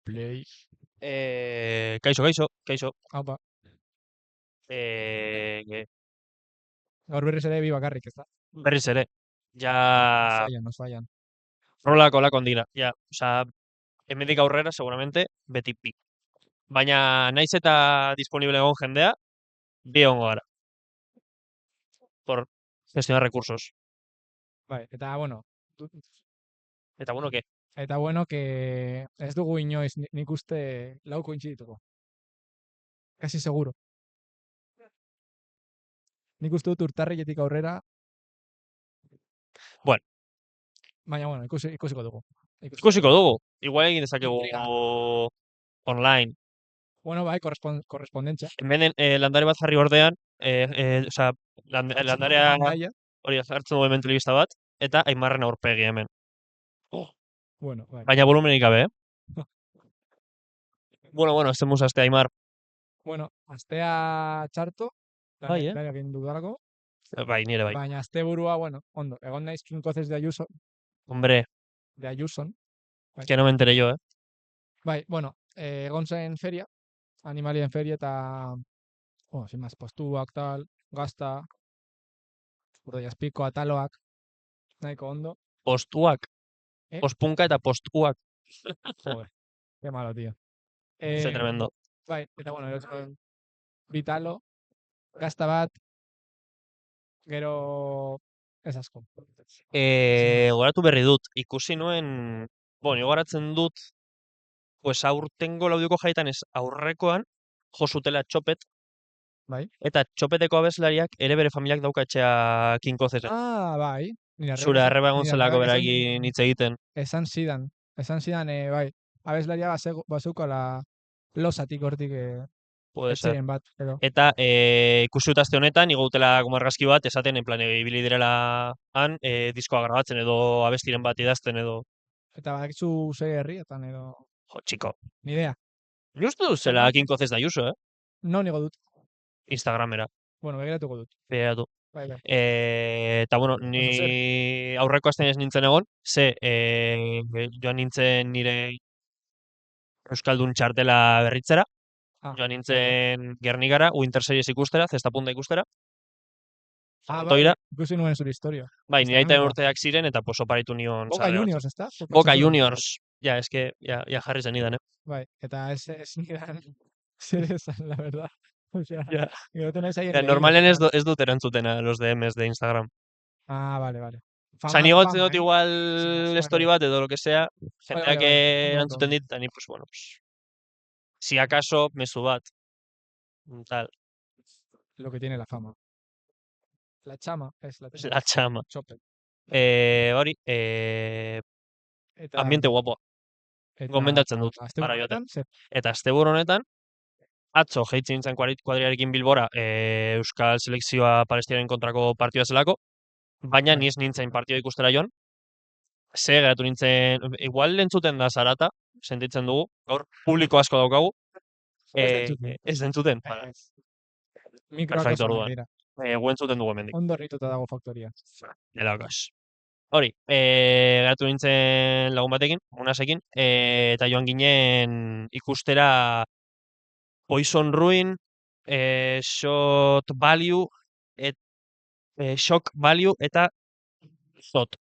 Play. Kaixo. Haupa, Eh, gaur berriz ere bi bakarrik, ezta? berriz ere. Ja, Nos fallan. rolako lakon dira. Ja, osea, hemendik aurrera, seguramente, beti bi. Baina, naiz eta disponible egon jendea, bi egongo gara. Por gestionar recursos. Bai, eta bueno, Eta bueno, ¿qué? eta bueno, que ez dugu inoiz nik uste lau kointzidituko. Casi seguro. Nik uste dut urtarriletik aurrera, Bueno, baina bueno, ikusiko dugu. ikusiko dugu. Igual egin dezakegu Intriga. online. Bueno, bai, korrespondentzia. Hemen landare bat jarri ordean, osea, landarea Pantaila. hori jartzen dugu hemen telebista bat, eta Aimarren aurpegi hemen. Bueno, bai. Baina volumenik gabe, eh? Bueno, ez zenbuz aste, Aimar. Bueno, astea txarto, Bai, lanak egin dudalako, Bai, nire bai. baina asteburua, bueno, ondo. Egon naiz kinkoces de Ayuso, Hombre, de Ayuson. que no me enteré yo, eh? Bai, bueno, egon zen feria, animalien feria eta, bueno, sin más, postuak, tal, gazta, Urdaiazpiko ataloak, nahiko ondo. Postuak. Eh? Pospunka eta postuak. Joder, qué malo, tío. Ze tremendo. Bai, eta bueno, bitalo, gazta bat, gero ez asko. Goratu berri dut. Ikusi nuen, bueno, goratzen dut, pues aurtengo laudioko jaietan ez aurrekoan, jo zutela txopet, Bai. eta txopeteko abeslariak ere bere familiak dauka etxea kinkozetan. Ah, bai. Zure arreba egon nire zelako arrebak beraiekin hitz egiten. esan zidan, bai, abeslaria bazeukala losatik hortik Puede ser. etxeen bat, edo. Eta ikusi dut aste honetan, igo dutela como argazki bat, esaten, en plan, ibili direla han, diskoa grabatzen edo abestiren bat idazten edo. Eta badakizu ze herrietan edo, Jo, txiko. ni idea. Ni uste dut zela kinkozez da Ayuso, Non igo dut. Instagramera. Bueno, begiratuko dut. Begiratu. Bai. Eta bueno, ni aurreko astean ez nintzen egon, joan nintzen nire Euskaldun txartela berritzera, joan nintzen Gernikara, Winter Series ikustera, Zestapunta ikustera. Bai, ikusi nuen zure historia. Bai, nire aitaren urteak ziren, eta pues oparitu nion Boca Juniors, ezta? Boca Juniors. Ja, eske, ja jarri zen idan, Bai, eta ez nidan zer esan, la verdad. O sea, ja. Ahí Normalen ez dut erantzuten a los DMs de Instagram. Ah, vale. Osa, ni gotzen dut igual story bat edo lo que sea, jendeak erantzuten dit, eta ni, pues, bueno, pues, si acaso, mezu bat, tal. Lo que tiene la fama. La chama es la chama. La chama. Chopet. Hori, ambiente guapo. Gomendatzen dut, para joaten. Eta asteburu honetan, atzo jeitzen nintzen kuadriarekin Bilbora, Euskal Selekzioa Palestinaren kontrako partioa zelako, baina ni ez nintzen partioa ikustera joan. Ze geratu nintzen, igual entzuten da zarata, sentitzen dugu, gaur publiko asko daukagu. Ez entzuten. Perfecto, orduan. Gu entzuten dugu hemendik. Ondo rituta dago faktoria. Elaukas. Hori, geratu nintzen lagun batekin, unasekin, eta joan ginen ikustera Poison Ruin, Shock Value, eta Zot.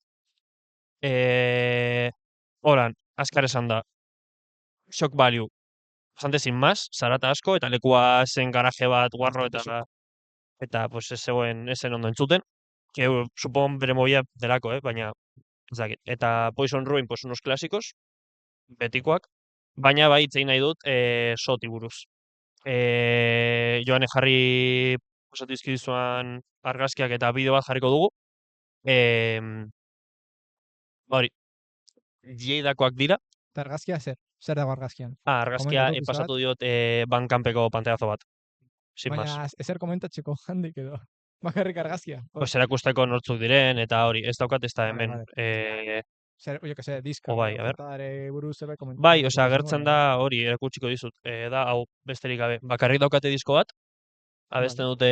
Horan, azkar esan da. Shock Value. Bastante sin más, zarata asko, eta lekua zen garaje bat guarro, eta pues esen ondo entzuten. Que supon bere movida delako, baina ez dakit. Eta Poison Ruin, pues unos clásicos, betikoak, baina bai itzein nahi dut Zoti buruz. Joane jarri osatu izkizuan argazkiak eta bideo bat jarriko dugu. Hori, Jeidakoak dira. Eta argazkia zer dago argazkian? Argazkia pasatu diot bankanpeko panteazo bat. Baina ezer komentatzeko handik edo. Bakarrik argazkia. Pues erakusteko nortzuk diren, eta hori, ez daukat ez da hemen. Zer, jo que se, diska. Bai, a ber. Bai, osea, gertzen da hori, erakutsiko dizut. Da, hau, besterik gabe. Bakarrik daukate disko bat, abesten dute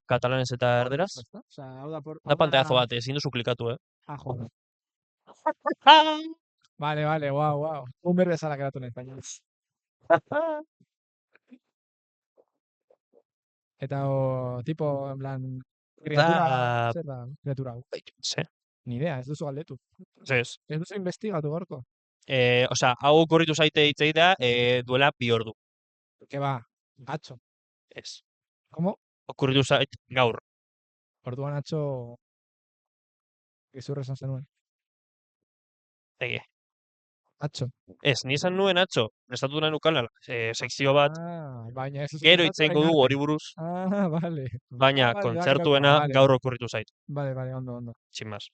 katalanez eta erderaz. Da panteazo bat, ezin duzu klikatu, Ah, joder. Vale, guau. Boomer bezala geratu nahi, baina. Eta tipo, en plan, criatura, Da, zer da, criatura hau? ze, Ni idea, ez duzu galdetu. ez. Ez duzu investigatu gorko. Osea, hau okurritu zaite hitzei da, duela 2 ordu. Que va, atxo. Ez. Como? Okurritu zait gaur. Orduan atxo, gezurra esan zenuen. Ege. Atxo. Ez, ni esan nuen atzo, prestatu nahi nukala, sekzio bat, Baina ez duzu gero prestatu itzengo orain dugu arte. hori buruz, Vale. baina Vale, kontzertuena vale. gaur okurritu zait, Vale, ondo. sin más.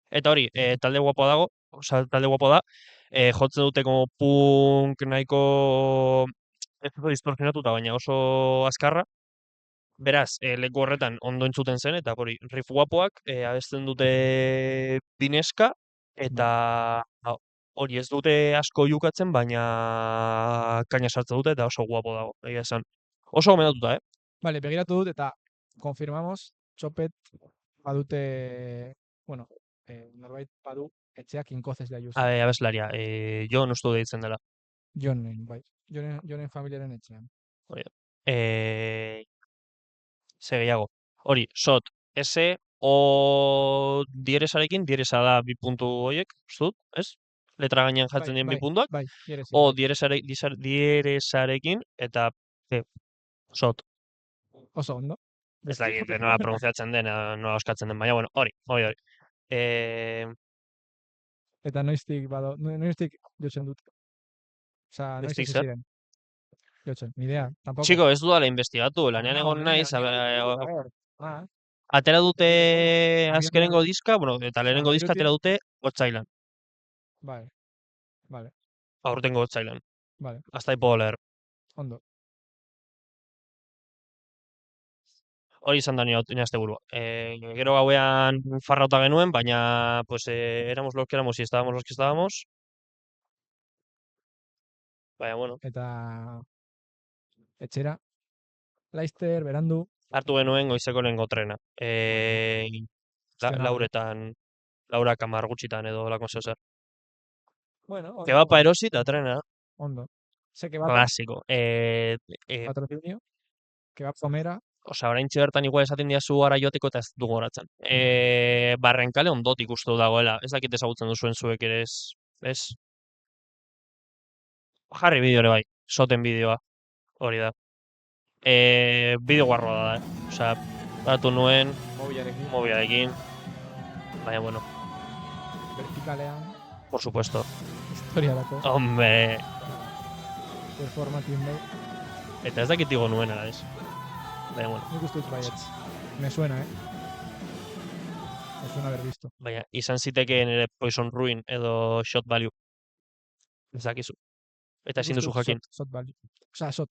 Eta hori, talde guapo dago, osea, talde guapo da, jotzen dute como punk nahiko, ez oso distorsionatuta, baina oso azkarra. Beraz, leku horretan ondo entzuten zen, eta hori, riff guapoak, abesten dute bineska, eta hori ez dute asko jukatzen, baina kaina sartzen dute, eta oso guapo dago, egia esan. Oso gomendatuta, Vale, begiratu dut eta konfirmamos, txopet badute, bueno, norbait badu etxeak inkozez da juzu. Abeslaria, Jon uste dut deitzen dela. Jonen, bai. Jonen familiaren etxean. Hori da. Ze gehiago. Hori, sot, S, O dieresarekin, dieresa da bi puntu horiek, uste dut, ez? Letra gainean jartzen dien bi puntuak. Bai, dieresi, O bai. dieresarekin, eta sot. Oso ondo. Ez dakit, nola pronunciatzen den, nola oskatzen den, baina, bueno, hori. Eta noiztik jotzen dut. Osa, noiz Noiztik hasi zer? ziren. Jotzen, ni idea, tampoco. Txiko, ez dudala investigatu, lanean egon naiz, atera dute azkenengo diska, bueno, eta lehenengo diska atera dute otsailan. Vale. Aurtengo otsailan. Vale. Hasta ahí puedo leer. Ondo. Hori izan da nire asteburua. Gero gauean farrauta genuen, baina pues éramos los que éramos y estábamos los que estábamos. Baina, bueno. Eta etxera, Laizter, berandu. Hartu genuen goizeko lehengo trena. Lauretan, Laura kamar gutxitan edo lako zeu zer. Bueno, ondo. Kebapa erosi eta trena. Ondo. Ze kebapa. Klasiko. Patrocinio. Kebap zomera. Osa, orain bertan igual esaten diazu ara joteko eta ez dugu horatzen. Barrenkale ondotik uste dagoela. Ez dakit ezagutzen duzuen zuek ere ez? Jarri bideo ere bai. Soten bideoa. Hori da. Bideo guarroa da, Osa, batu nuen, mobiarekin. Baina, bueno. Vertikalean. Por supuesto. Historia dako. Hombre. Performatin bai. Eta ez dakit igo nuen, ez? Baina, bueno. Nik uste dut baietz. Me suena, Me suena haber visto. Baina, izan zitekeen ere Poison Ruin edo Shot Value. Ez dakizu. Eta ezin duzu jakin. Shot Value. Osa, Shot.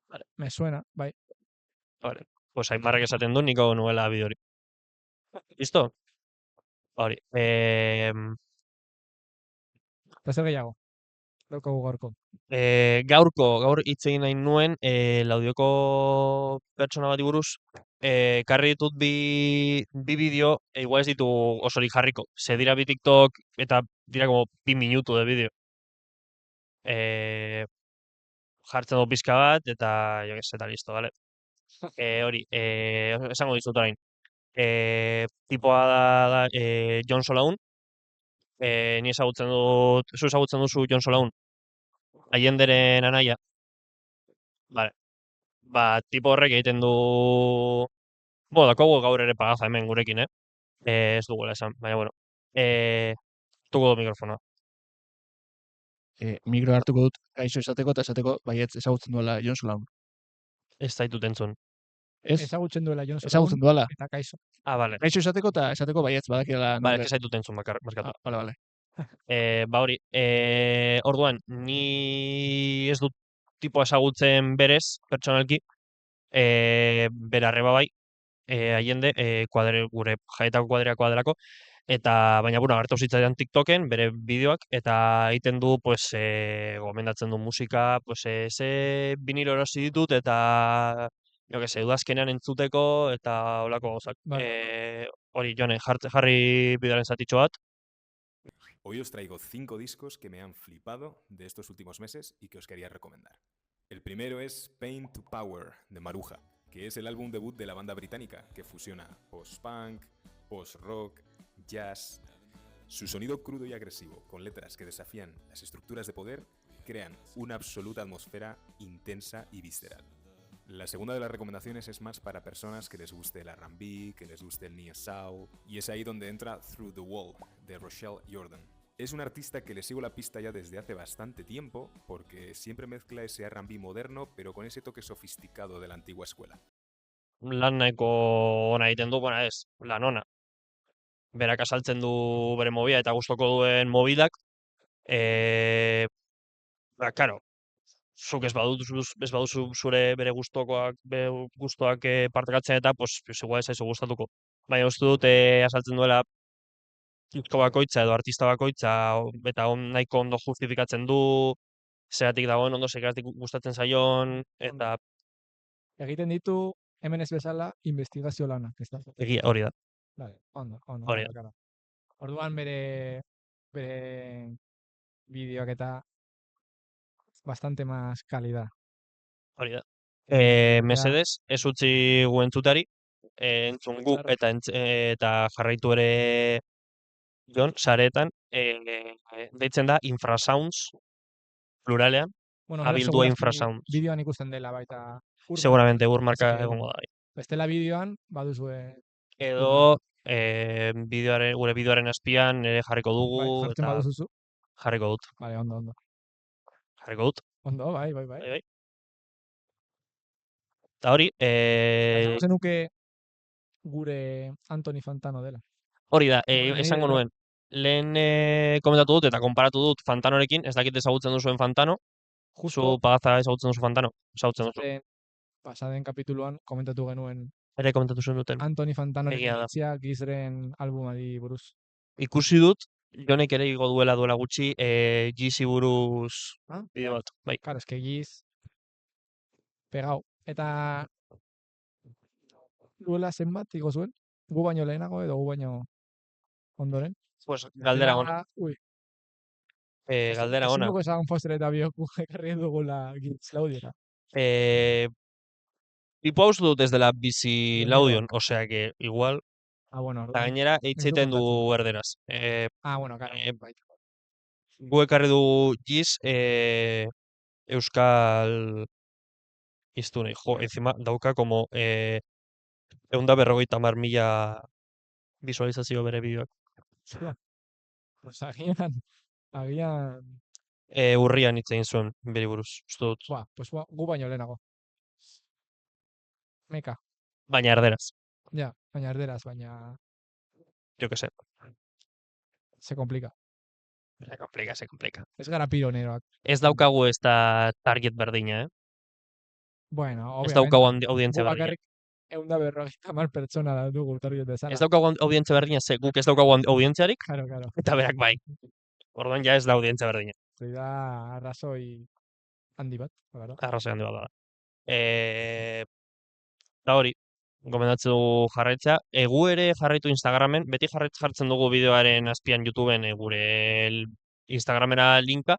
Vale. Me suena, bai. Vale. Pues Aimarrek esaten du, nik hau nuela bideo hori. Listo? Hori. Eta zer gehiago? Daukagu gaurko. Gaur hitz egin nahi nuen, Laudioko pertsona bati buruz, karri ditut bi bideo, igual ez ditu osorik jarriko. Ze dira bi TikTok eta dira como 2 minutu de bideo. Jartzen du pizka bat, eta jo que eta listo, vale? Hori, esango dizut orain. Tipoa da Jon Solaun. Ni ezagutzen dut, zu ezagutzen duzu Jon Solaun? Allenderen anaia. Vale. Tipo horrek egiten du... Dakogu gaur ere pagaza hemen gurekin, ez dugula esan, baina, bueno. Tuko du mikrofonoa. Mikro hartuko dut gaixo esateko eta esateko baietz ezagutzen duela Jon Solaun. Ez zaitut entzun. Ez? Ezagutzen duela Jon Solaun. Ezagutzen duela. Eta kaixo. Vale. Gaixo esateko eta esateko baietz badakila. Vale, ez zaitut entzun markatu. Vale. Hori, orduan, ni ez dut tipo ezagutzen berez, pertsonalki, bera arreba bai, Allende, gure jaietako kuadriakoa delako, eta, baina, bueno, agertu zitzaidan TikToken, bere bideoak, eta egiten du, pues, gomendatzen du musika, pues, ze vinilo erosi ditut, eta, jo que se, udazkenean entzuteko, eta holako gauzak. Vale. Hori, Jone, jarri bideoaren zatitxo bat. Hoy os traigo 5 discos que me han flipado de estos últimos meses y que os quería recomendar. El primero es Pain to Power de Maruja, que es el álbum debut de la banda británica que fusiona post-punk, post-rock, jazz. Su sonido crudo y agresivo, con letras que desafían las estructuras de poder, crean una absoluta atmósfera intensa y visceral. La segunda de las recomendaciones es más para personas que les guste el R&B, que les guste el neo soul, y es ahí donde entra Through the Wall de Rochelle Jordan. Es un artista que le sigo la pista ya desde hace bastante tiempo, porque siempre mezcla ese R&B moderno, pero con ese toque sofisticado de la antigua escuela. Lan nahiko ona egiten du, bueno, ez, lan ona. Berak azaltzen du bere movida eta gustoko duen mobidak. Karo, zuk ez baduzu zure bere gustoak partekatzen eta, pues igual ez zaizu gustatuko. Baina uste dut azaltzen duela disko bakoitza edo artista bakoitza eta nahiko ondo justifikatzen du, zeratik dagoen ondo, zeratik gustatzen zaion, eta Egiten ditu hemen ez bezala investigazio lanak, ez da? egia hori da. Vale, ondo, Hori claro. Orduan bere bideoak eta bastante más calidad. Hori da. Mesedez, ez utzi gu entzutari, entzun gu Txarrak. eta jarraitu ere Jon, saretan, deitzen da Infrasounds, pluralean, Bueno, abildua segurazki Infrasounds. bideoan ikusten dela baita Ur, Seguramente ur marka Así que, egongo da. bestela bideoan baduzue Edo gure bideoaren azpian ere jarriko dugu bai, jartzen eta baduzu. jarriko dut. Vale, ondo. Jarriko dut. Ondo, bai. Bai. Eta hori, Esango zenuke gure Anthony Fantano dela. hori da, Bueno, esango nire- nuen. Lehen komentatu dut eta konparatu dut Fantanorekin, ez dakit ezagutzen duzuen Fantano. Justo Zu pagaza ezagutzen duzu Fantano? Ezagutzen duzu. pasaden kapituluan komentatu genuen Ere komentatu zuen duten. Anthony Fantanoren Egia da. iritzia Gizren albumari buruz. Ikusi dut, Jonek ere igo duela gutxi, Yeezy buruz bideo bat. Bai. Claro, eske Giz pegau. Eta duela zenbat igo zuen? Gu baino lehenago edo gu baino ondoren? Pues galdera ona. Ui, Galdera ona. ezin dugu esan Foster eta Bioku ekarri dugula Giz Laudiera. Tipo hau dut ez dela bizi Pionero. Laudion, osea que igual, Bueno, eta gainera eitzeiten du erderaz. claro, bai. Gu ekarri du Giz Euskal iztunei. Jo, encima dauka como 150.000 visualizazio bere bideoak. Pues agian, Urrian hitz egin zuen bere buruz, uste dut. pues gu baino lehenago. Meka, Baina erderaz, ja, baina erderaz, baina jo que sé. se complica. Se complica. Ez gara pironeroak. Ez daukagu ez da target berdina, Bueno, Ez obviamente. daukagu audientzia Gu berdina. bakarrik 150.000 pertsona da dugu target bezala. Ez daukagu audientzia berdina, ze guk ez daukagu audientziarik, Claro. eta berak bai. Orduan ja ez da audientzia berdina. Hori da arrazoi handi bat, claro. Arrazoi handi bat da. Eta hori, gomendatzen dugu jarraitzea. Gu ere jarraitu Instagramen, beti jartzen dugu bideoaren azpian YouTubeen gure Instagramera linka.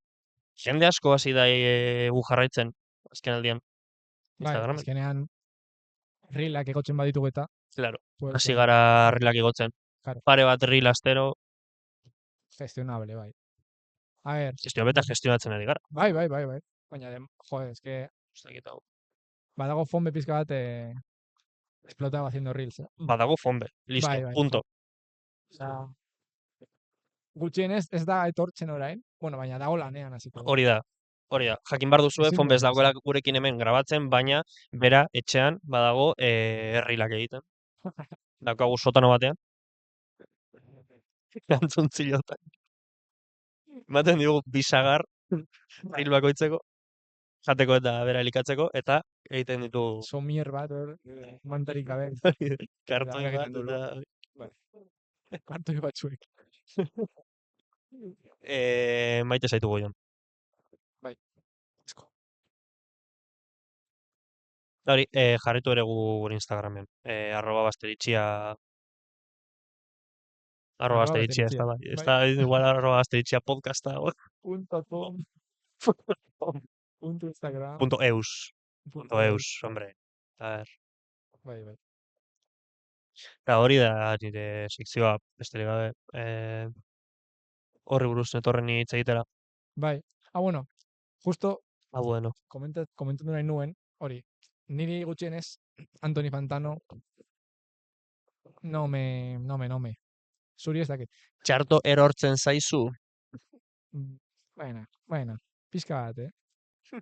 Jende asko hasi da gu jarraitzen, azken aldian. Bai, Instagramen. azkenean reelak egotzen baditugu eta. Claro, pues, hasi gara rilak igotzen. Claro. Pare bat reel astero, Gestionable, bai. A ver. gestionatzen ari gara. Bai. Baina, eske Ez dakit hau. badago fonbe pizka bat explotaba haciendo reels. Badago fonbe, listo, Bai. punto. Osea, gutxienez ez da etortzen orain. Bueno, baina dago lanean hasiko. Hori da. Jakin bar duzue, Ezin fonbe ez dugu dagoela gurekin hemen grabatzen, baina bera etxean badago reelak egiten. Daukagu sotano batean. Antzontzilotan. Ematen digu bisagar reel bakoitzeko, jateko eta bera elikatzeko, eta egiten ditu Somier bat, mantarik gabe. kartoi bat, egiten du, eta Kartoi batzuek. maite zaitu goion. Bai. Asko. Hori, jarritu ere gure Instagramen. @basteritxia Arroba Arroba Asteritxea, ez da, Asteritxea, bai. Ez da, igual arroba Asteritxea podcasta, Punto com, punto Instagram, punto eus. punto Punto eus. eus, hombre. A ver. Bai, bai. Eta hori da nire sekzioa, besterik gabe. Horri buruz netorren ni hitz egitera. Bai. Bueno, justo Bueno. komentatu nahi nuen, hori, niri gutxienez, Antoni Pantano, no me. Zuri ez dakit. Txarto erortzen zaizu. Bueno, pizka bat,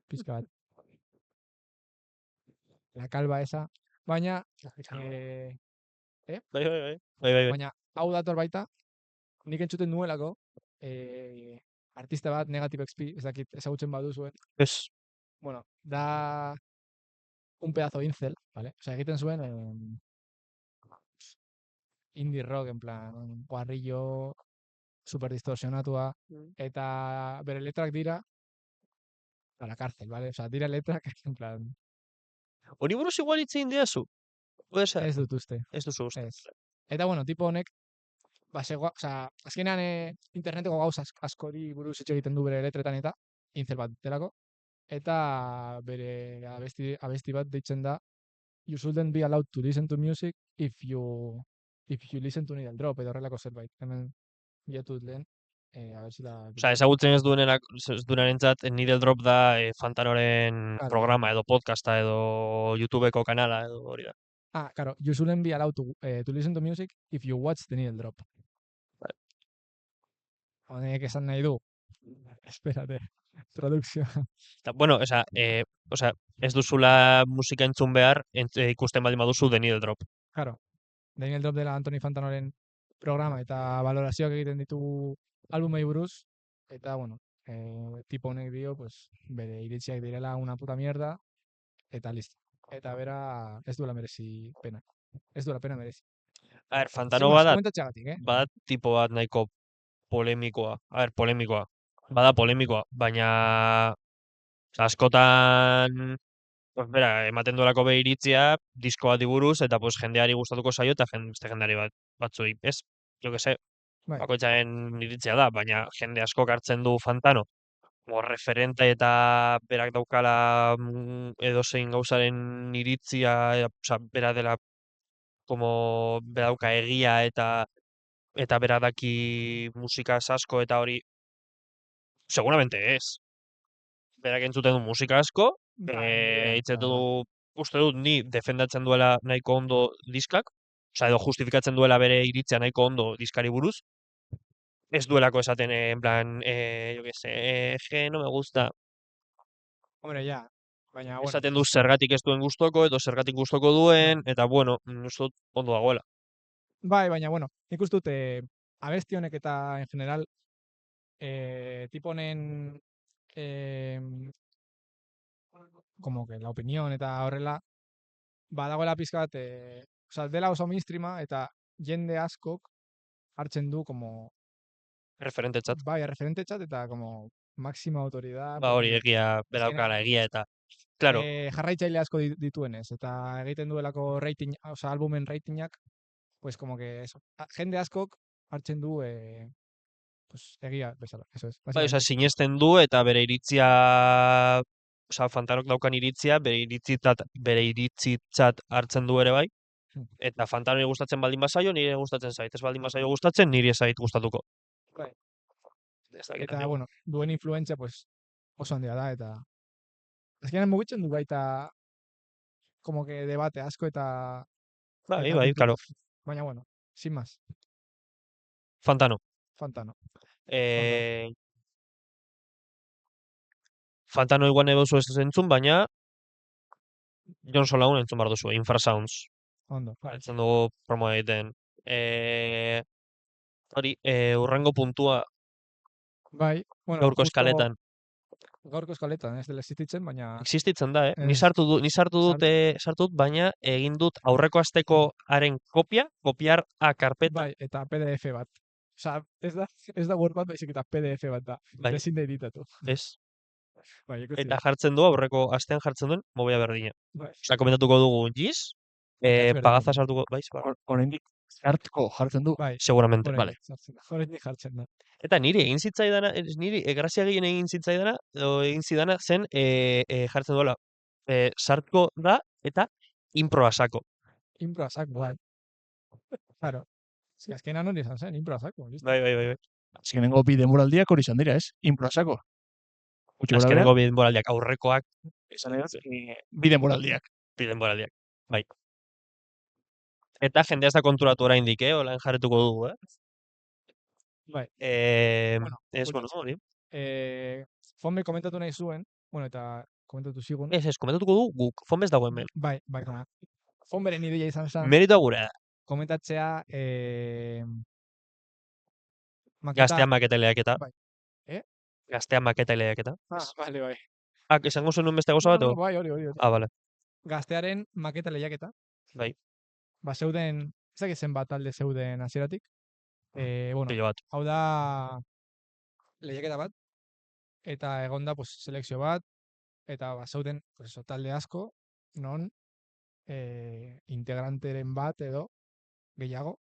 pizka bat. La calva esa, baina, Bai. baina, hau dator baita, nik entzuten nuelako, artista bat, Negative XP, ez dakit ezagutzen baduzuen, Ez. bueno, da un pedazo incel, ¿vale? O sea, egiten zuen indie rock, en plan, guarrillo, super distorsionatua, eta bere letrak dira a la cárcel, ¿vale? O sea, dira letrak, en plan, Hori buruz igual hitz egin diazu. Puede ser. ez dut uste. Ez duzu uste. Ez. Eta, bueno, tipo honek, osea, azkenean interneteko gauza askori buruz hitz egiten du bere letretan eta, incel bat delako, eta bere abesti bat deitzen da You shouldn't be allowed to listen to music if you listen to Needle Drop edo horrelako zerbait. Hemen bilatut lehen, a ver si la... Osa, ezagutzen ez duenarentzat, Needle Drop da Fantanoren Claro. programa edo podcasta edo YouTubeko kanala edo hori da. Ah, claro, you shouldn't be allowed to listen to music if you watch the Needle Drop. Vale. Honek esan nahi du. Espérate, traducción. Eta, bueno, ez duzula musika entzun behar, ikusten baldin baduzu The Needle Drop. Claro, The Needle Drop dela Antoni Fantanoren programa eta valorazioak egiten ditu albumei buruz, eta, bueno, tipo honek dio, pues, bere iritziak direla una puta mierda, eta listo. Eta bera ez duela merezi pena. Ez duela pena merezi. A ver, Fantano Sin más, bada komentatxeagatik, bada tipo bat nahiko polemikoa. A ver, polemikoa. Bada polemikoa, baina askotan pues bera, ematen duelako bere iritzia disko bati buruz eta pues jendeari gustatuko zaio eta beste jendeari batzuei, ez? Jo que sé, Bai. bakoitzaren iritzia da, baina jende askok hartzen du Fantano como referente eta berak daukala edozein gauzaren iritzia, osea, bera dela como bera dauka egia eta bera daki musika asko eta hori seguramente ez. Berak entzuten du musika asko, uste dut ni defendatzen duela nahiko ondo diskak, osea, edo justifikatzen duela bere iritzia nahiko ondo diskari buruz. Ez duelako esaten, en plan, yo que sé, no me gusta. Hombre, ja. Baina, bueno. Esaten du zergatik ez duen gustoko, edo zergatik gustoko duen, eta bueno, uste dut ondo dagoela. Bai, baina, bueno, nik uste dut abesti honek eta, en general, tipo honen como que la opinión eta horrela, badagoela pizka bat, osea, dela oso mainstreama eta jende askok hartzen du como Referentetzat. bai, referentetzat eta como máxima autoridad. Ba hori, egia, beraukala egia eta, claro. Jarraitzaile asko dituenez, eta egiten duelako rating, osea, albumen ratingak, pues como que eso. Jende askok hartzen du pues egia bezala, eso es. Bai, osea, sinesten du eta bere iritzia, osea, Fantanok daukan iritzia, bere iritzat hartzen du ere bai. Eta Fantanori gustatzen baldin bazaio, nire gustatzen zait. Ez baldin bazaio gustatzen, nire zait gustatuko. Bai. Eta, bueno, duen influentzia, pues, oso handia da, eta azkenean mugitzen du baita como que debate asko eta Bai, claro. Baina, bueno, sin más. Fantano. Fantano igual nahi duzu ez entzun, baina Jon Solaun entzun behar duzu, Infrasounds. Ondo. Entzun dugu promo egiten. Hori, urrengo puntua Bai, bueno, gaurko eskaletan. Gaurko eskaletan, ez dela existitzen, baina... Existitzen da, Ni sartu dut, baina egin dut aurreko asteko haren kopiar a karpeta. Bai, eta PDF bat. Osa, ez da Word bat, baizik eta PDF bat da. Bai. Ezin da editatu. Ez. Bai, ikusi. Eta jartzen du, aurreko astean jartzen duen, mobila berdina. Bai. Osa, komentatuko dugu Giz, pagaza sartuko, bai, Oraindik Zartko jartzen du. Bai, seguramente. oraindik sartzen da. Oraindik jartzen da. Eta niri egin zitzaidana, niri grazia gehien egin zitzaidana, edo egin zidana zen jartzen duela. Sartko da eta improa sako. Inproa sako, bai. Claro. Azkenan hori izan zen, inproa sako. Listo. Bai. Azkenengo bi denboraldiak hori izan dira, ez? Improsako. Gutxi gora Azkeneko denboraldiak aurrekoak esan nahi dut, bi denboraldiak. bi denboraldiak. Bai. Eta jendea ez da konturatu oraindik, Olain jarretuko dugu, Bai. Ez, bueno, hori. Fonbe komentatu nahi zuen, bueno, eta komentatu zigun. Ez, komentatuko du guk, fonbez dago hemen. Bai. Fonberen ideia izan zen, Meritoa gure da. komentatzea Gaztea maketa lehiaketa. Bai. Gaztea maketa lehiaketa. Vale, bai. Esango zenuen beste gauza bat? No, bai, hori. Vale. Gaztearen maketa lehiaketa. Bai. Zeuden, ez dakit zenbat talde zeuden hasieratik. Bueno, Pilo bat. hau da lehiaketa bat, eta egonda pues, selekzio bat, eta zeuden pues, talde asko, non integranteren bat edo gehiago,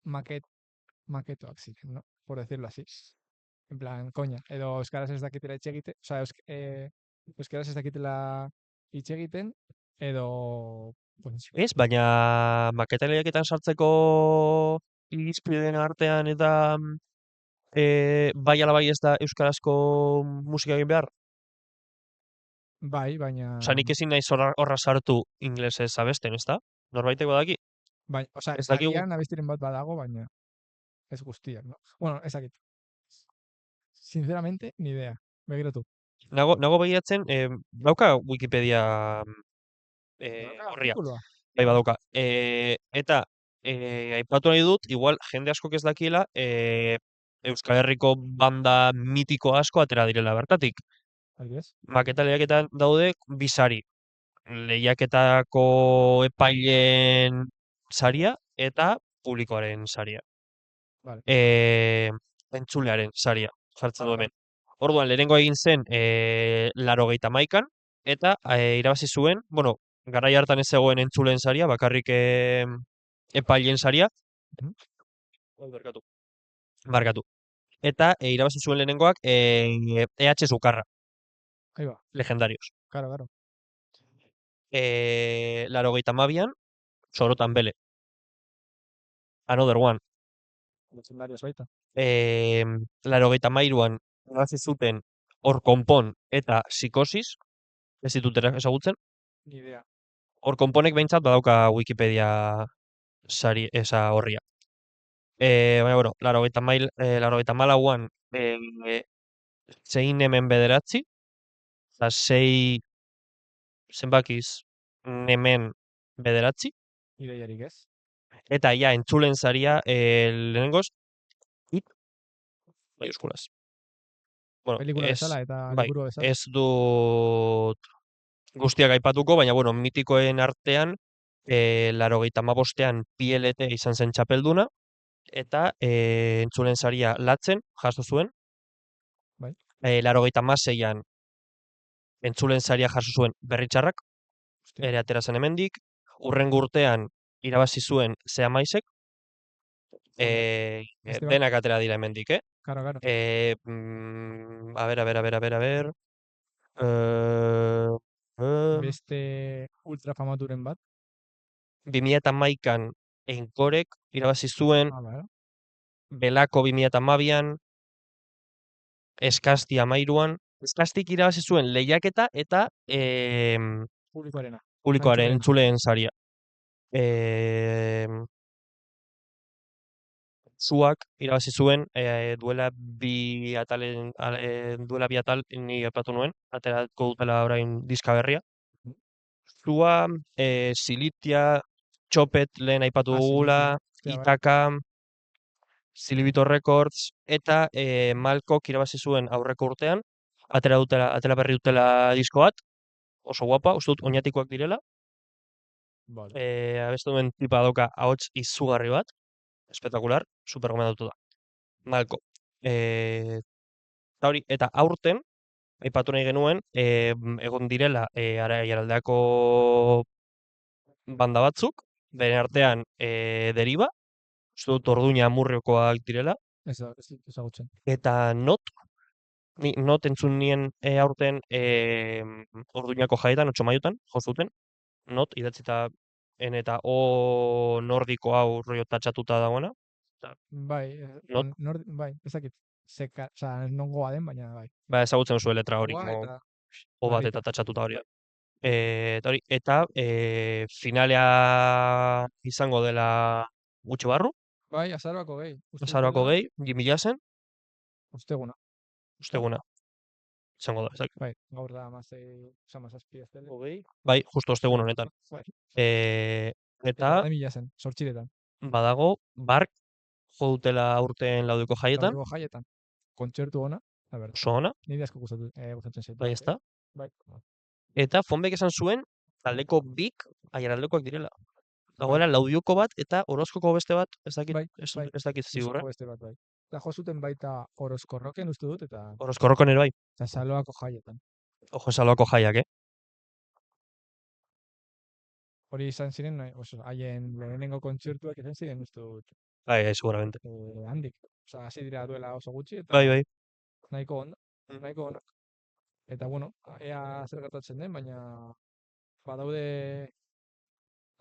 maketoak ziren, ¿no? Por decirlo así. En plan, coña, edo euskaraz ez dakitela hitz egiten, euskaraz ez dakitela hitz egiten, edo... Pues, Ez, baina maketa lehiaketan sartzeko irizpideen artean eta bai ala bai ez da euskarazko musika egin behar? bai, baina... Osa, nik ezin naiz horra sartu inglesez abesten, ez da? Norbaiteko daki? Bai, osa, Ez dakigu. agian abestiren bat badago, baina ez guztiak, no? Bueno, ez dakit. Sinceramente, ni idea. Begiratu. Nago begiratzen, dauka Wikipedia horria. Artikulua. Bai, badauka. Eta aipatu nahi dut, igual jende askok ez dakiela, Euskal Herriko banda mitiko asko atera direla bertatik. Adibidez? Maketa lehiaketan daude bi sari. Lehiaketako epaileen saria eta publikoaren saria. Vale. Entzulearen saria, jartzen du hemen. Orduan, lehenengo egin zen 81an, eta irabazi zuen, bueno, garai hartan ez zegoen entzuleen saria, bakarrik epaileen saria. Barkatu. Eta irabazi zuen lehenengoak EH Sukarra. Ahí va. Legendarios. Claro. 82an, Sorotan Bele. Another One. Legendarios baita. 83an irabazi zuten Hor Konpon eta Psikosis. Ez ditut ezagutzen. Ni idea. Hor Konponek behintzat badauka Wikipedia sari esa horria. Baina, bueno, 84an zein hemen bederatzi, eta sei zenbakiz hemen bederatzi, Ideiarik ez. eta ja, entzulen saria lehenengoz, maiuskulas. Bueno, Pelikula bezala eta bai, liburu bezala. ez dut guztiak aipatuko, baina, bueno, mitikoen artean, 85ean PLT izan zen txapelduna, eta entzulen saria latzen, jaso zuen. Bai. 86an entzulen saria jaso zuen Berritxarrak, ere atera zen hemendik. Hurrengo urtean irabazi zuen Zea Maisek, denak atera dira hemendik, Claro. A ber. Beste ultrafamaturen bat. 2011an Enkorek irabazi zuen, Vale. Belako 2012an, Eskasti 13an. Eskastik irabazi zuen lehiaketa eta Publikoarena. publikoaren entzuleen saria. Zuak irabazi zuen duela bi atal ni aipatu nuen, aterako dutela orain diska berria. Zua, Silitia, Txopet lehen aipatu dugula, Itaka, Silibito Records, eta Malkok irabazi zuen aurreko urtean, atera berri dutela disko bat, oso guapa, uste dut oinatikoak direla. Vale. Abestu duen tipa dauka ahots izugarri bat, espetakular, super gomendatu da. Malko. Eta aurten, aipatu nahi genuen, egon direla Araialdeako banda batzuk, bere artean Deriba, uste dut Orduña Amurriokoak direla, Ez ezagutzen. eta Not entzun nien aurten Orduñako jaietan, 8 maiotan, jo zuten, Not idatzita eta o nordiko hau rollo tatxatuta dagoena, Bai, Not, bai, ez dakit. Nongoa den, baina bai. ba ezagutzen zuen letra hori, Goa como eta o bat barrika. eta tatxatuta hori da. Eta finalea izango dela gutxi barru, Bai, azaroako gehi. azaroako gehi, 2000 Osteguna. osteguna, izango da, ezak. Bai, gaur da mazazpi ez dela. Bai, justo ostegun honetan. Bai. Eta da milazen, sortxiretan. badago, bark jo dutela aurten Laudioko jaietan, Gaurko jaietan. Kontzertu ona, a ber, oso ona, nire asko gustatzen zait. bai ezta. Bai. Eta Fonbek esan zuen, taldeko bik aiaraldekoak direla. Dagoela Laudioko bat eta Orozkoko beste bat, ez dakit, Bai, bai. ez dakit ziurra. Beste bat, bai. Eta jo zuten baita Orozkorroken uste dut, eta Orozkorrokon ere bai, Saloako jaietan. ojo Saloako jaiak, Hori izan ziren, haien lehenengo kontzertuak izan ziren uste dut. Bai, seguramente. Handik. Hasi dira duela oso gutxi, eta Bai. nahiko onak. Eta bueno, ea zer gertatzen den, baina badaude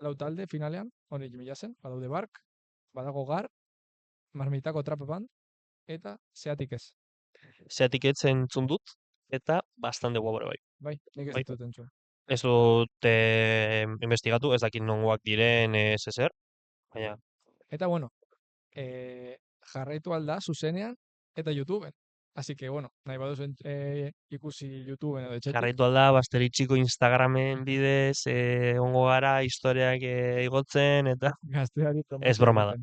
lau talde finalean, hori milazen, badaude Bark, badago Gar, Marmitako Trap Band, eta Zeatik ez. Zeatik etzen entzun dut, eta bastante guapore bai. Bai, nik ez Bai. ditut entzun. Ez dut investigatu, ez dakit nongoak diren ez ezer, baina Eta bueno, jarraitu alda zuzenean eta YouTubeen. Así que bueno, nahi baduzu ikusi YouTubeen edo etxetik. jarraitu alda, basteritxiko Instagramen bidez, ongo gara, historiak igotzen, eta Gazteari ez broma da.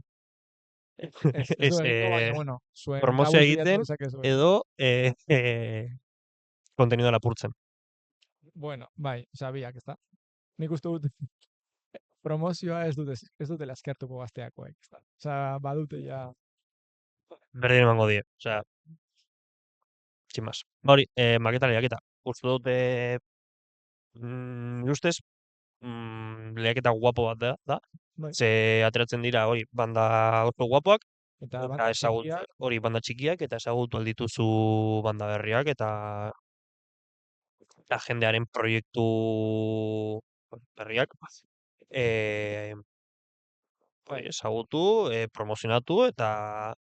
Ez, baina bueno, zuen promozioa kabuz bilatu egiten, dezakezu. edo kontenidoa lapurtzen. Bueno, bai, biak, ezta? Nik uste dut promozioa ez dutela eskertuko gazteakoek, ezta? Badute ja... Berdin emango die, sin más. Hori, maketaleak eta uste dute ustez lehiaketa guapo bat da. Bai. Ze ateratzen dira hori banda oso guapoak, Eta eta ezagutu hori banda txikiak, eta ezagutu aldituzu banda berriak, eta jendearen proiektu berriak ezagutu, promozionatu, eta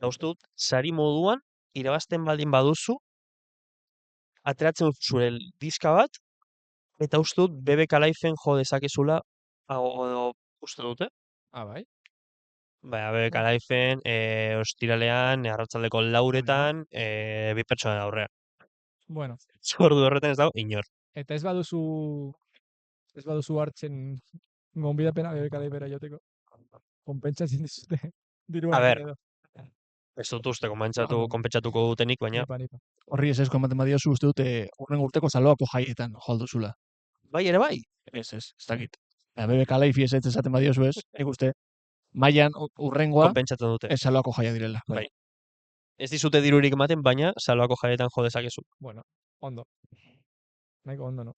uste dut, sari moduan, irabazten baldin baduzu, ateratzen dut zure diska bat, eta uste dut BBK Lifeen jo dezakezula, uste dute. bai? Baina, BBK Lifeen, ostiralean, arratsaldeko 4:00etan, 2 pertsona aurrean. Bueno. Ordu horretan ez dago, inor. Eta ez baduzu hartzen gonbidapena BBK Lifera joteko. Konpentsatzen dizute. A ber, ez dut uste konpentsatuko dutenik, baina... Horri ez ematen badiozu uste dute urren urteko Saloako jaietan jo alduzula. Bai, ere bai? Ez dakit. BBK Life ez esaten badiozu ez, uste, mailan urrengoa konpentsatzen dute. Ez Saloako jaia direla. Bai. Ez dizute dirurik ematen, baina Saloako jaietan jo dezakezu. Bueno, ondo. Nahiko ondo, no?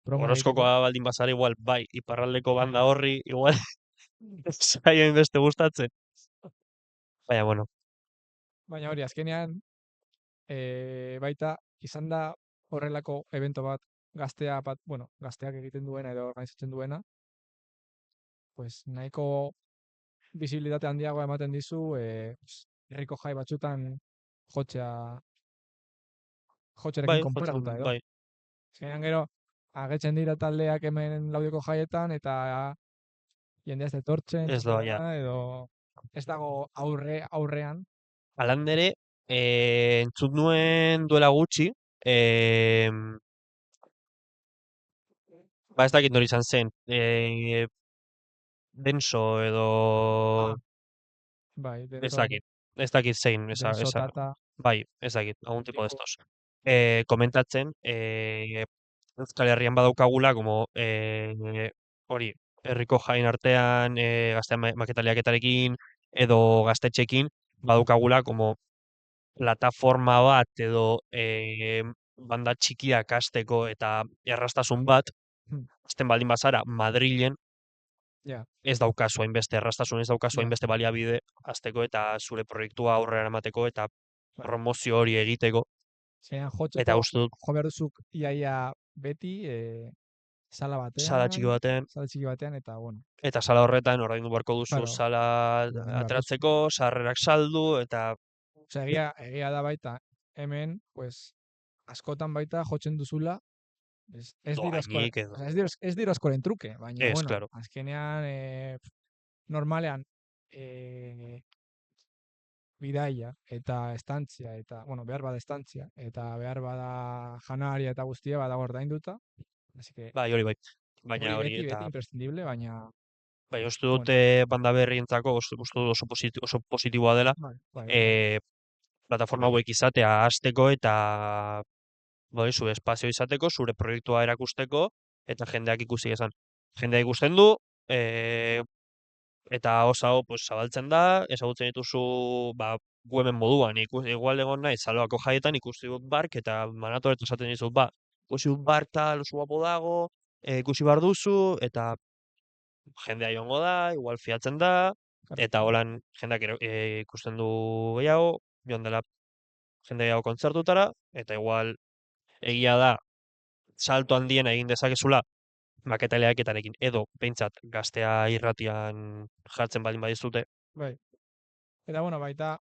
Orozkokoa baldin bazara igual, bai, iparraldeko banda horri, igual, zaien beste gustatzen. Baina, bueno. Baina hori, azkenean, baita, izan da horrelako evento bat, gazteak egiten duena edo organizatzen duena, pues nahiko visibilitate handiagoa ematen dizu, herriko jai batzutan jotxerekin konparatuta edo. Bai. Azkenean gero, agetzen dira taldeak hemen Laudioko jaietan, eta jendea ez etortzen, edo ez dago aurrean. Alandere, entzut nuen duela gutxi, ez dakit nori izan zen, denso edo... Bai, denso. Ez dakit zein. Denso tata. Bai, ez dakit, algún tipo de estos. Komentatzen, Euskal Herrian badaukagula, como hori, herriko jain artean, gaztean maketaleaketarekin, edo gaztetxekin, badaukagula, como plataforma bat, edo banda txikiak hasteko eta errastasun bat, azten baldin bazara, Madrilen, Ja, ez daukazu hainbeste erraztasun, ez daukazu Ja. hainbeste baliabide hasteko eta zure proiektua aurrera eramateko eta Bai. promozio hori egiteko. zenean Eta jotzeko, uste dut, jo behar duzuk iaia beti, sala sala txiki batean, sala txiki batean, eta bueno, eta sala horretan ordaindu beharko duzu Claro, sala ordaindu behar ateratzeko, sarrerak saldu, eta osea, egia da baita, hemen, pues, askotan baita jotzen duzula, ez dira askoren, dohainik edo. osea, ez dira askoren truke, baina, Ez, bueno, claro. azkenean, normalean, bidaia eta estantzia, eta, bueno, behar bada estantzia, eta behar bada janaria eta guztia badago ordainduta, así que, Bai, hori bai. Baina hori, beti eta imprescindible, baina, bai, uste dut bueno. banda berrientzako uste dut oso positiboa dela. Bai. Plataforma hauek izatea hasteko eta zu espazio izateko, zure proiektua erakusteko eta jendeak ikusi esan. Jendea ikusten du, eta hau pues, zabaltzen da, ezagutzen dituzu gu hemen moduan, igual egon nahi, Salvako jaietan ikusi dut bark, eta manatoretu esaten dizut, ikusi dut bark tal, oso guapo dago, ikusi behar duzu, eta jendea joango da, igual fiatzen da, eta holan jendeak ikusten du gehiago, joan dela jende gehiago kontzertutara, eta igual egia da, salto handiena egin dezakezula, maketa lehiaketarekin, edo behintzat gaztea irratian jartzen baldin badizute. Bai. Eta, bueno, baita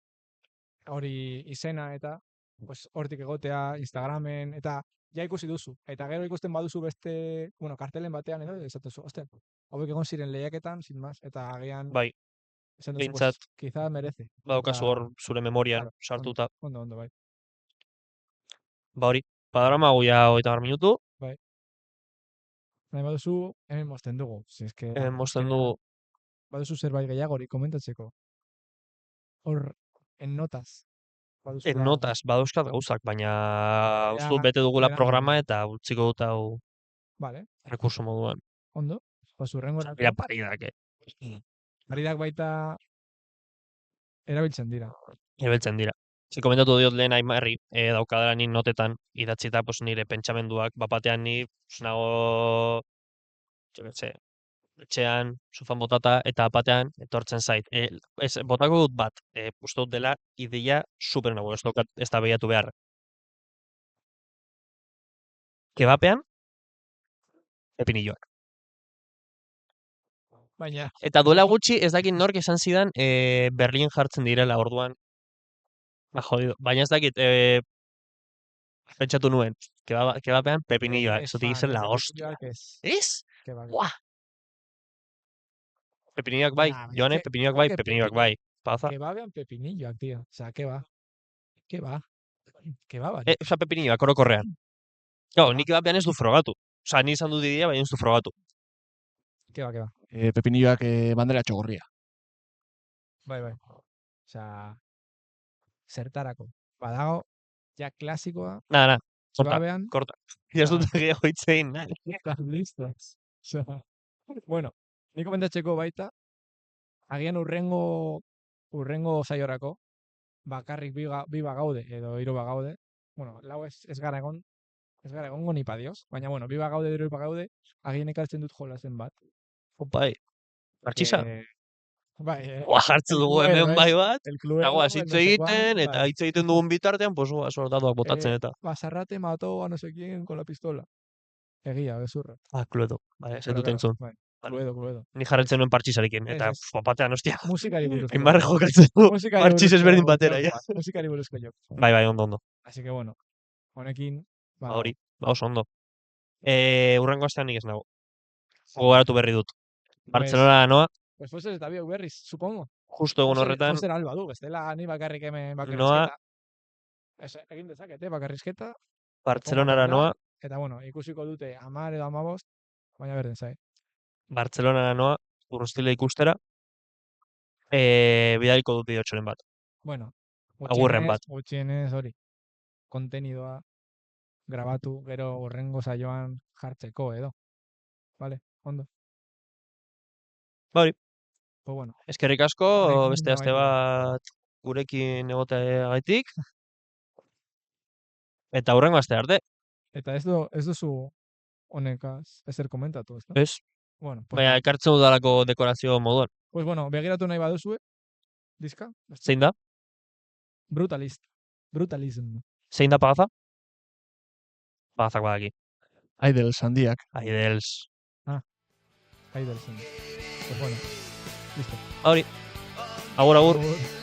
hori izena eta pues, hortik egotea Instagramen, eta ja ikusi duzu. Eta gero ikusten baduzu beste, bueno, kartelen batean edo, esatezu, osten, hauek egon ziren lehiaketan, sin más, eta agian Bai, esan duzu, behintzat pues, quizá merece. badaukazu hor zure memorian Claro, sartuta. ondo, bai. Hori, panorama hau ja 30 minutu, Bai. Nahi baduzu, hemen mozten dugu. Si es que, mozten du baduzu zerbait gehiagori komentatzeko. Hor, en notas. Baduzula, notas badauzkat gauzak, baina Ja, uste dut bete dugula berandu. programa eta utziko dut hau Vale, rekurso moduan. ondo. Pues urrengo Dira paridak, Haridak baita erabiltzen dira. Ebeltzen dira. Komentatu diot lehen Aimarri, daukadala ni notetan, idatzita pues, nire pentsamenduak, bapatean ni pues, nago, jo que se, etxean, sofan botata, eta batean etortzen zait. Botako dut bat, uste dut dela ideia super nago, ez da behiatu behar. Kebapean, pepinilloak. Baina, Eta duela gutxi ez dakit nork esan zidan Berlin jartzen direla orduan. Jodido. Baina ez dakit, pentsatu nuen, kebapean pepinilloak, zotik izen la hostia. Ez? Buah! Pepinilloak bai, Joane, pepinilloak bai. Pauza. Kebabean pepinilloak, tío. O sea, ¿qué va? ¿Qué va? Kebaban. Osa, pepinilloak, orokorrean. Claro, nik kebapean ez du frogatu. Osa, ni izan du didea, baina ez du frogatu. ¿Qué va? Pepinilloak bandera txogorria. Bai. O sea, zertarako. Badago, ja klasikoa, Nada, kebabean. korta. Ez dut gehiago hitzein. Están listos. O sea, bueno, ni komentatzeko baita, agian urrengo saiorako, bakarrik bi bagaude, edo hiru bagaude. Bueno, lau ez gara egongo ni pa Dios, baina bueno, bi bagaude, hiru bagaude, agian ekartzen dut jolasen bat. Bai. Martxisa? Bai, Jartzen dugu hemen bai bat, el cluedo, nagoa hitz egiten, eta hitz egiten dugun bitartean, pues, soldatuak botatzen eta. Basarrate mató a no sé quién con la pistola. Egia, bezurra. Cluedo. Bai, ez dut entzun. Bai, cluedo. Ni jarretzen nuen partxizarekin, eta Ez. batean, ostia. Musikari buruzko. Aimarre jokatzen du, partxiz ezberdin batera, ja. Musikari buruzko jok. Bai, ondo. Así que bueno, honekin, Hori, oso ondo. Urrengo astean nik ez nago. Gogoratu berri dut. Bartzelona noa, Pues Foses eta biok berriz, supongo. justo egun horretan, Foser alba du, bestela ni bakarrik hemen noa, bakarrizketa. Egin dezakete bakarrizketa. Bartzelonara noa, Eta bueno, ikusiko dute 10 edo 15, baina berdin zai. Bartzelonara noa, Urrustile ikustera, bidaliko dut bideotxoren bat. Bueno, Agurren bat. gutxienez hori. Kontenidoa grabatu, gero urrengo saioan jartzeko edo. Vale, ondo. Hori, Pues bueno, eskerrik asko, Honekin beste aste amaitu. bat gurekin egoteagaitik. Eta urrengo aste arte, eta ez duzu honekaz ezer komentatu, ezta? ez? Bueno, pues, Baina, ekartzen dudalako dekorazio moduan. pues bueno, begiratu nahi baduzue, diska, Zein da? Brutalism. Zein da pagaza? Pagazak badaki. Idles handiak. Idles. Ahí del cine. Pues bueno, listo. Hori. Agur, agur. Agur.